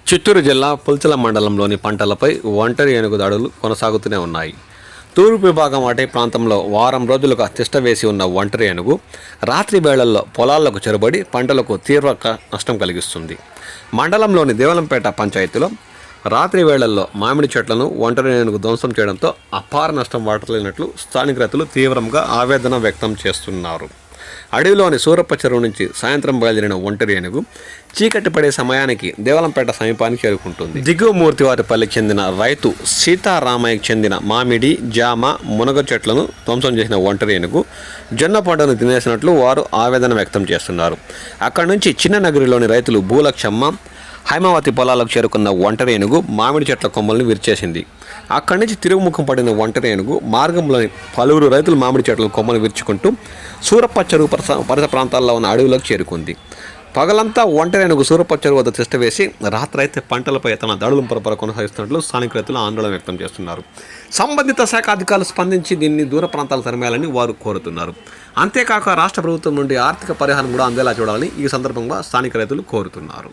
చిత్తూరు జిల్లా పుల్చల మండలంలోని పంటలపై ఒంటరి ఏనుగు దాడులు కొనసాగుతూనే ఉన్నాయి. తూర్పు విభాగం అటవీ ప్రాంతంలో వారం రోజులుగా తిష్ట వేసి ఉన్న ఒంటరి ఏనుగు రాత్రి వేళల్లో పొలాలకు చెరబడి పంటలకు తీవ్ర నష్టం కలిగిస్తుంది. మండలంలోని దేవలంపేట పంచాయతీలో రాత్రి వేళల్లో మామిడి చెట్లను ఒంటరి ఏనుగు ధ్వంసం చేయడంతో అపార నష్టం వాటిల్లినట్లు స్థానిక రైతులు తీవ్రంగా ఆవేదన వ్యక్తం చేస్తున్నారు. అడవిలోని సూరప్ప చెరువు నుంచి సాయంత్రం బయలుదేరిన ఒంటరి ఏనుగు చీకటి పడే సమయానికి దేవలంపేట సమీపానికి చేరుకుంటుంది. దిగువమూర్తివారిపల్లికి చెందిన రైతు సీతారామయ్యకి చెందిన మామిడి, జామ, మునగ చెట్లను ధ్వంసం చేసిన ఒంటరి ఏనుగు జొన్న పంటను తినేసినట్లు వారు ఆవేదన వ్యక్తం చేస్తున్నారు. అక్కడి నుంచి చిన్న నగరిలోని రైతులు భూలక్షమ్మ, హైమావతి పొలాలకు చేరుకున్న ఒంటరి ఏనుగు మామిడి చెట్ల కొమ్మలను విరిచేసింది. అక్కడి నుంచి తిరుగుముఖం పడిన ఒంటరి ఏనుగు మార్గంలోని పలువురు రైతులు మామిడి చెట్ల కొమ్మలు విరుచుకుంటూ సూరప్ప చెరువు పరిసర ప్రాంతాల్లో ఉన్న అడవిలోకి చేరుకుంది. పగలంతా ఒంటరి ఏనుగు సూరప్ప చెరువు వద్ద తిష్ట వేసి రాత్రి అయితే పంటలపై తన దాడులను పరపర కొనసాగిస్తున్నట్లు స్థానిక రైతులు ఆందోళన వ్యక్తం చేస్తున్నారు. సంబంధిత శాఖ అధికారులు స్పందించి దీన్ని దూర ప్రాంతాలకు తరిమేయాలని వారు కోరుతున్నారు. అంతేకాక రాష్ట్ర ప్రభుత్వం నుండి ఆర్థిక పరిహారం కూడా అందేలా చూడాలని ఈ సందర్భంగా స్థానిక రైతులు కోరుతున్నారు.